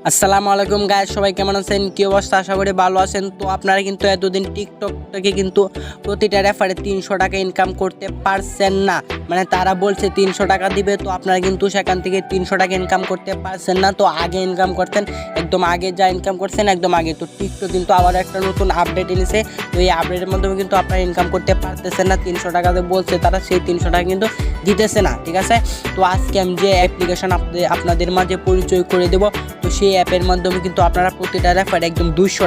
আসসালামু আলাইকুম গাইস, সবাই কেমন আছেন? কি অবস্থা? আশা করি ভালো আছেন। তো আপনারা কিন্তু এতদিন টিকটক থেকে কিন্তু প্রতিটা রেফারে 300 টাকা ইনকাম করতে পারছেন না। মানে তারা বলছে 300 টাকা দিবে, তো আপনারা কিন্তু সেখান থেকে 300 টাকা ইনকাম করতে পারছেন না। তো আগে ইনকাম করতেন, একদম আগে যা ইনকাম করছেন একদম আগে। তো টিকটক কিন্তু আবার একটা নতুন আপডেট এনেছে। তো এই আপডেটের মাধ্যমে কিন্তু আপনারা ইনকাম করতে পারতেছেন না। 300 টাকাতে বলছে তারা, সেই 300 টাকা কিন্তু দিতেছে না, ঠিক আছে। তো আজকে আমি যে অ্যাপ্লিকেশন আপনাদের মাঝে পরিচয় করে দেবো, তো সেই অ্যাপের মাধ্যমে কিন্তু আপনারা প্রতিটা রেফারে একদম 200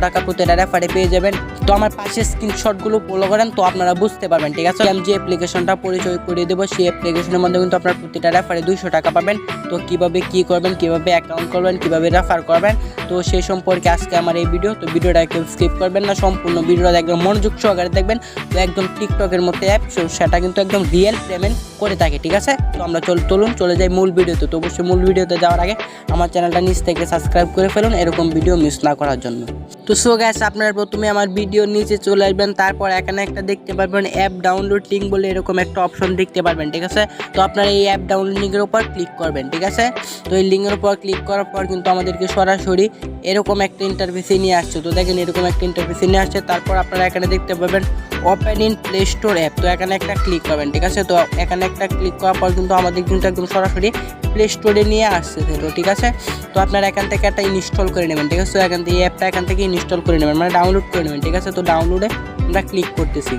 টাকা প্রতিটা রেফারে পেয়ে যাবেন। তো আমার পাশে স্ক্রিনশটগুলো ফলো করেন, তো আপনারা বুঝতে পারবেন, ঠিক আছে। আমি যে অ্যাপ্লিকেশনটা পরিচয় করে দেবো, সেই অ্যাপ্লিকেশনের মধ্যে কিন্তু আপনার প্রতিটা রেফারে 200 টাকা পাবেন। তো কিভাবে কি করবেন, কিভাবে অ্যাকাউন্ট করবেন, কিভাবে রেফার করবেন, তো সেই সম্পর্কে আজকে আমার এই ভিডিও। তো ভিডিওটা একদম স্কিপ করবেন না, সম্পূর্ণ ভিডিওটা একদম মনোযোগ সহকারে দেখবেন। তো একদম টিকটকের মতো অ্যাপ, সেটা কিন্তু একদম রিয়েল পেমেন্ট করে থাকে, ঠিক আছে। তো আমরা চলুন চলে যাই মূল ভিডিওতে। তো অবশ্যই মূল ভিডিওতে যাওয়ার আগে আমার চ্যানেলটা নিচ থেকে সাবস্ক্রাইব করে ফেলুন, এরকম ভিডিও মিস না করার জন্য। তো সো গাইস, আপনারা প্রথমে আমার ভিডিও নিচে চলে আসবেন, তারপর এখানে একটা দেখতে পারবেন অ্যাপ ডাউনলোড লিঙ্ক বলে এরকম একটা অপশন দেখতে পারবেন, ঠিক আছে। তো আপনারা এই অ্যাপ ডাউনলোড লিঙ্কের উপর ক্লিক করবেন, ঠিক আছে। তো এই লিঙ্কের উপর ক্লিক করার পর কিন্তু আমাদেরকে সরাসরি এরকম একটা ইন্টারফেসে নিয়ে আসছে। তো দেখেন এরকম একটা ইন্টারফেসে নিয়ে আসছে। তারপর আপনারা এখানে দেখতে পাবেন open in play store app. তো এখানে একটা ক্লিক করবেন, ঠিক আছে। তো এখানে একটা ক্লিক করার পর কিন্তু আমাদের কিন্তু একদম সরাসরি প্লে স্টোরে নিয়ে আসছে, তো ঠিক আছে। তো আপনারা এখান থেকে একটা ইনস্টল করে নেবেন, ঠিক আছে। তো এখান থেকে এই অ্যাপটা এখান থেকে ইনস্টল করে নেবেন, মানে ডাউনলোড করে নেবেন, ঠিক আছে। তো ডাউনলোডে আমরা ক্লিক করতেছি।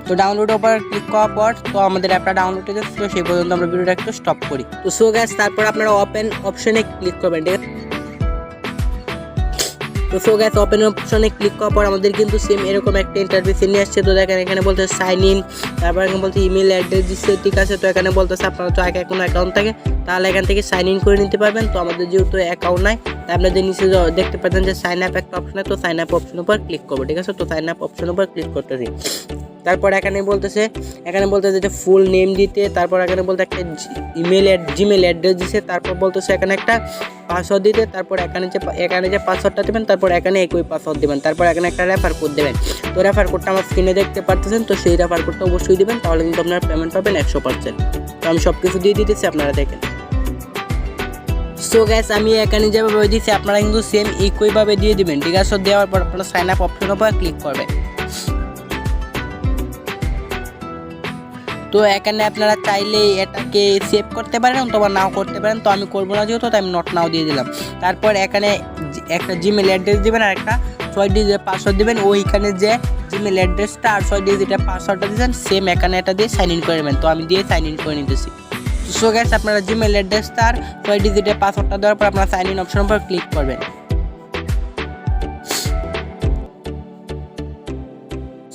তো ডাউনলোডের উপর ক্লিক করার পর তো আমাদের অ্যাপটা ডাউনলোড হয়ে যাচ্ছে। তো সেই পর্যন্ত আমরা ভিডিওটা একটু স্টপ করি। তো সো গাইস, তারপর আপনারা ওপেন অপশনে ক্লিক করবেন, ঠিক আছে। তো সো গাইস, ওপেন অপশনে ক্লিক করার পর আমাদের কিন্তু সেম এরকম একটা ইন্টারফেস নিয়ে আসছে। তো দেখেন এখানে বলতে সাইন ইন, তারপর এখানে বলতে ইমেল অ্যাড্রেস দিচ্ছে, ঠিক আছে। তো এখানে বলতেছে আপনারা তো আগে কোনো অ্যাকাউন্ট থাকে তাহলে এখান থেকে সাইন ইন করে নিতে পারবেন। তো আমাদের যেহেতু অ্যাকাউন্ট নাই, তাই আপনাদের নিচে দেখতে পাচ্ছেন যে সাইন আপ একটা অপশন, তো সাইন আপ অপশনের উপর ক্লিক করবো, ঠিক আছে। তো সাইন আপ অপশনের উপর ক্লিক করতেছি। তারপর এখানে বলতেছে যে ফুল নেম দিতে, তারপর এখানে বলতে একটা জিমেল অ্যাড্রেস দিছে, তারপর বলতেছে এখানে একটা পাসওয়ার্ড দিতে, তারপর এখানে যে পাসওয়ার্ডটা দেবেন, তারপর এখানে একই পাসওয়ার্ড দেবেন, তারপর এখানে একটা রেফার কোড দেবেন। তো রেফার কোডটা আমার স্ক্রিনে দেখতে পাচ্ছেন, তো সেই রেফার কোডটা অবশ্যই দিবেন, তাহলে কিন্তু আপনারা পেমেন্ট পাবেন 100%। তো আমি সব কিছু দিয়ে দিতেছি, আপনারা দেখেন। সো গ্যাস, আমি এখানে যেভাবে দিচ্ছি আপনারা কিন্তু সেম একইভাবে দিয়ে দিবেন, ঠিক আছে। দেওয়ার পর আপনারা সাইন আপ অপশনের উপর ক্লিক করবেন। তো এখানে আপনারা চাইলে এটাকে সেভ করতে পারেন অথবা নাও করতে পারেন। তো আমি করবো না যেহেতু, তাই আমি নট নাও দিয়ে দিলাম। তারপর এখানে একটা জিমেল অ্যাড্রেস দিবেন আর একটা 6 ডিজিটের পাসওয়ার্ড দিবেন। ওইখানে যে জিমেল অ্যাড্রেসটা আর 6 ডিজিটের পাসওয়ার্ডটা দিয়েছেন, সেম এখানে এটা দিয়ে সাইন ইন করে নেবেন। তো আমি দিয়ে সাইন ইন করে নিতেছি। সো গাইস, আপনারা জিমেল অ্যাড্রেসটা আর 6 ডিজিটের পাসওয়ার্ডটা দেওয়ার পর আপনারা সাইন ইন অপশনের উপর ক্লিক করবেন।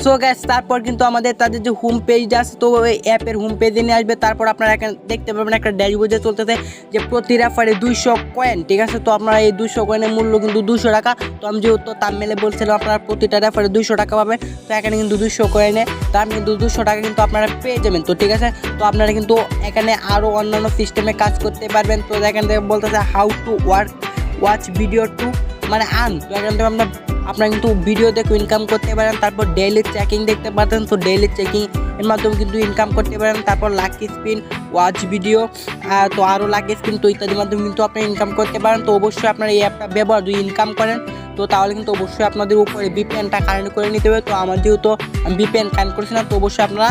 সো গ্যাস, তারপর কিন্তু আমাদের তাদের যে হোম পেজ আছে, তো ওই অ্যাপের হোম পেজে নিয়ে আসবে। তারপর আপনারা এখানে দেখতে পাবেন একটা ড্যাশবোর্ডে চলতেছে যে প্রতি রেফারে 200 কয়েন, ঠিক আছে। তো আপনারা এই 200 কয়েনের মূল্য কিন্তু 200 টাকা। তো আমি যেহেতু থাম্বনেলে বলছিলাম আপনারা প্রতিটা রেফারে 200 টাকা পাবেন, তো এখানে কিন্তু 200 কয়েনে তার কিন্তু 200 টাকা কিন্তু আপনারা পেয়ে যাবেন, তো ঠিক আছে। তো আপনারা কিন্তু এখানে আরও অন্যান্য সিস্টেমে কাজ করতে পারবেন। তো এখান থেকে বলতেছে how to watch video to মানে আর্ন। তো এখান থেকে আপনারা কিন্তু ভিডিও দেখে ইনকাম করতে পারেন। তারপর ডেইলি চেকিং দেখতে পাচ্ছেন, তো ডেইলি চেকিং এর মাধ্যমে কিন্তু ইনকাম করতে পারেন। তারপর লাকি স্পিন, ওয়াচ ভিডিও, তো আরও লাকি স্পিন, তো ইত্যাদির মাধ্যমে কিন্তু আপনি ইনকাম করতে পারেন। তো অবশ্যই আপনারা এই অ্যাপটা ব্যবহার যদি ইনকাম করেন, তো তাহলে কিন্তু অবশ্যই আপনাদের উপরে VPN-টা কানেক্ট করে নিতে হবে। তো আমার যেহেতু VPN কানেক্ট করছি না, তো অবশ্যই আপনারা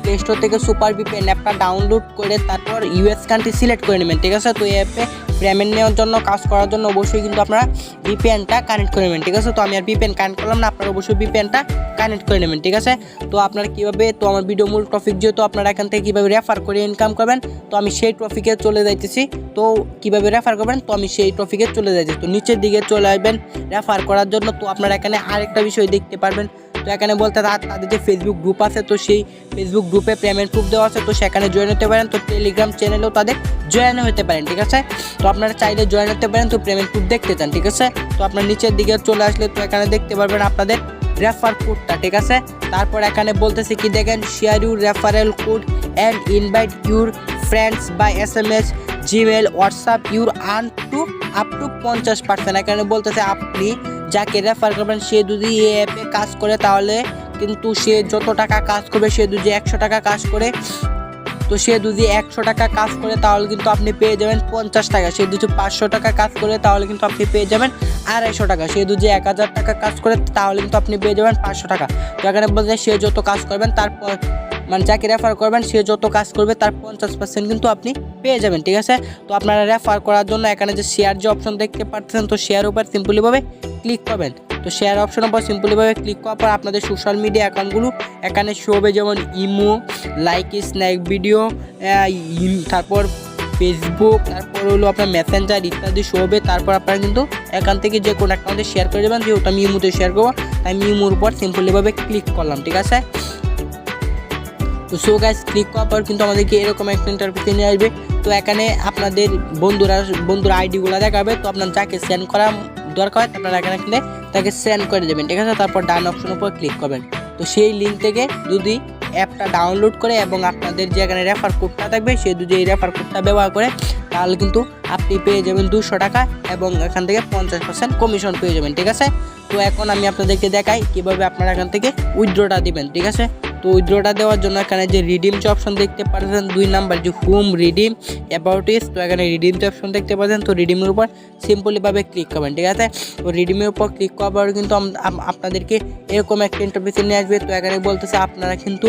প্লে স্টোর থেকে সুপার VPN অ্যাপটা ডাউনলোড করে তারপর US কান্ট্রি সিলেক্ট করে নেবেন, ঠিক আছে। তো এই অ্যাপে পেমেন্ট নেওয়ার জন্য, কাজ করার জন্য অবশ্যই কিন্তু আপনারা VPN-টা কানেক্ট করে নেবেন, ঠিক আছে। তো আমি আর VPN কানেক্ট করলাম না, আপনারা অবশ্যই VPN-টা কানেক্ট করে নেবেন, ঠিক আছে। তো আপনারা কীভাবে, তো আমার ভিডিও মূল টপিক যেহেতু আপনারা এখান থেকে কীভাবে রেফার করে ইনকাম করবেন, তো আমি সেই টপিকে চলে যাইতেছি। তো কীভাবে রেফার করবেন, তো আমি সেই টপিকে চলে যাইতেছি। তো নিচের দিকে চলে আসবেন রেফার করার জন্য। তো আপনারা এখানে আরেকটা বিষয় দেখতে পারবেন। তো এখানে বলতে তাদের যে ফেসবুক গ্রুপ আছে, তো সেই ফেসবুক গ্রুপে পেমেন্ট প্রুফ দেওয়া আছে, তো সেখানে জয়েন হতে পারেন। তো টেলিগ্রাম চ্যানেলেও তাদের জয়েন হতে পারেন, ঠিক আছে। তো আপনারা চাইলে জয়েন হতে পারেন, তো পেমেন্ট প্রুফ দেখতে চান, ঠিক আছে। তো আপনার নিচের দিকে চলে আসলে তো এখানে দেখতে পারবেন আপনাদের রেফার কোডটা, ঠিক আছে। তারপর এখানে বলতেছে কি দেখেন, share your referral code and invite your friends by SMS, Gmail, WhatsApp your earn to up to 50%। এখানে বলতেছে আপনি যাকে রেফার করবেন সে যদি এই অ্যাপে কাজ করে, তাহলে কিন্তু সে যত টাকা কাজ করবে, সে যদি 100 টাকা কাজ করে, তো সে যদি 100 টাকা কাজ করে তাহলে কিন্তু আপনি পেয়ে যাবেন 50 টাকা। সে যদি 500 টাকা কাজ করে তাহলে কিন্তু আপনি পেয়ে যাবেন 250 টাকা। সে যদি 1000 টাকা কাজ করে তাহলে কিন্তু আপনি পেয়ে যাবেন 500 টাকা। তো এখানে বলতে সে যত কাজ করবেন তারপর মানে যাকে রেফার করবেন সে যত কাজ করবে তার 50% কিন্তু আপনি পেয়ে যাবেন, ঠিক আছে। তো আপনারা রেফার করার জন্য এখানে যে শেয়ার যে অপশন দেখতে পাচ্ছেন, তো শেয়ার উপর সিম্পলিভাবে ক্লিক করবেন। তো শেয়ার অপশনের উপর সিম্পলিভাবে ক্লিক করার পর আপনাদের সোশ্যাল মিডিয়া অ্যাকাউন্টগুলো এখানে শো হবে, যেমন ইমো, লাইক স্ন্যাক ভিডিও, তারপর ফেসবুক, তারপর হলো আপনার মেসেঞ্জার ইত্যাদি শো হবে। তারপর আপনারা কিন্তু এখান থেকে যে কোনো অ্যাকাউন্টে শেয়ার করে দেবেন। যেহেতু আমি ইমোতে শেয়ার করবো তাই আমি ইমোর উপর সিম্পলিভাবে ক্লিক করলাম, ঠিক আছে। তো সো গাইস, ক্লিক করার পর কিন্তু আমাদেরকে এরকম একটা ইন্টারফেসে নিয়ে আসবে। তো এখানে আপনাদের বন্ধুরা আইডিগুলো দেখাবে। তো আপনার যাকে সেন্ড করা দরকার হয় আপনারা এখানে তাকে সেন্ড করে দেবেন, ঠিক আছে। তারপর ডান অপশনের উপর ক্লিক করবেন। তো সেই লিঙ্ক থেকে যদি অ্যাপটা ডাউনলোড করে এবং আপনাদের যে এখানে রেফার কোডটা থাকবে সে যদি এই রেফার কোডটা ব্যবহার করে তাহলে কিন্তু আপনি পেয়ে যাবেন 200 টাকা এবং এখান থেকে 50% কমিশন পেয়ে যাবেন, ঠিক আছে। তো এখন আমি আপনাদেরকে দেখাই কীভাবে আপনারা এখান থেকে উইথড্রটা দিবেন, ঠিক আছে। তো উইথড্রটা দেওয়ার জন্য এখানে যে রিডিম যে অপশন দেখতে পাচ্ছেন 2 নাম্বার যে হোম রিডিম অ্যাবাউট ইস, তো এখানে রিডিম যে অপশন দেখতে পাচ্ছেন, তো রিডিমের উপর সিম্পলিভাবে ক্লিক করবেন, ঠিক আছে। তো রিডিমের উপর ক্লিক করার পর কিন্তু আপনাদেরকে এরকম একটা ইন্টারফেসে নিয়ে আসবে। তো এখানে বলতেছে আপনারা কিন্তু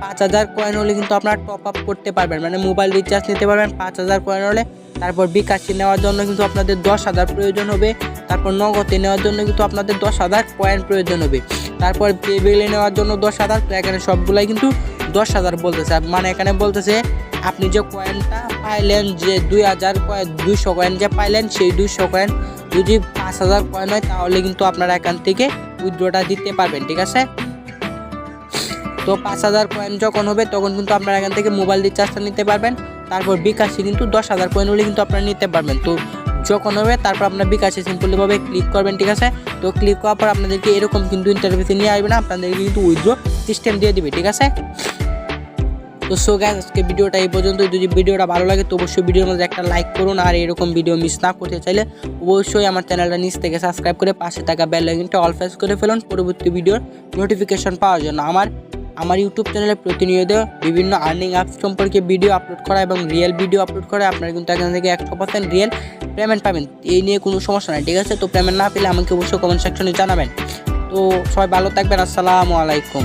5000 কয়েন হলে কিন্তু আপনারা টপ আপ করতে পারবেন, মানে মোবাইল রিচার্জ নিতে পারবেন 5000 কয়েন হলে। তারপর বিকাশে নেওয়ার জন্য কিন্তু আপনাদের 10,000 প্রয়োজন হবে। তারপর নগদে নেওয়ার জন্য কিন্তু আপনাদের 10,000 কয়েন প্রয়োজন হবে। তারপর পেবিলে নেওয়ার জন্য 10,000। তো এখানে সবগুলাই কিন্তু 10,000 বলতেছে, মানে এখানে বলতেছে আপনি যে কয়েনটা পাইলেন, যে 200 কয়েন যে পাইলেন, সেই 200 কয়েন যদি 5000 কয়েন হয় তাহলে কিন্তু আপনারা এখান থেকে উইথড্রটা দিতে পারবেন, ঠিক আছে। তো 5000 কয়েন যখন হবে তখন কিন্তু আপনারা এখান থেকে মোবাইল রিচার্জটা নিতে পারবেন। তারপর বিকাশে কিন্তু 10,000 কয়েন হলে কিন্তু আপনারা নিতে পারবেন। তো যখন হবে তারপর আপনার বিকাশে সিম্পলিভাবে ক্লিক করবেন, ঠিক আছে। তো ক্লিক করার পর আপনাদেরকে এরকম কিন্তু ইন্টারফেসে নিয়ে আসবে না, আপনাদেরকে কিন্তু উইথড্র সিস্টেম দিয়ে দিবে, ঠিক আছে। তো সো গাইস, আজকে ভিডিওটা এই পর্যন্ত। যদি ভিডিওটা ভালো লাগে তো অবশ্যই ভিডিওর মধ্যে একটা লাইক করুন, আর এরকম ভিডিও মিস না করতে চাইলে অবশ্যই আমার চ্যানেলটা নিচ থেকে সাবস্ক্রাইব করে পাশে থাকা বেল আইকনটা অল প্রেস করে ফেলুন পরবর্তী ভিডিওর নোটিফিকেশন পাওয়ার জন্য। আমার ইউটিউব চ্যানেলে প্রতিনিয়ত বিভিন্ন আর্নিং অ্যাপস সম্পর্কে ভিডিও আপলোড করা এবং রিয়েল ভিডিও আপলোড করা, আপনারা কিন্তু এখান থেকে 100% রিয়েল পেমেন্ট পাবেন। এই নিয়ে কোনো সমস্যা নাই, ঠিক আছে। তো পেমেন্ট না পেলে আমাকে অবশ্যই কমেন্ট সেকশনে জানাবেন। তো সবাই ভালো থাকবেন, আসসালামু আলাইকুম।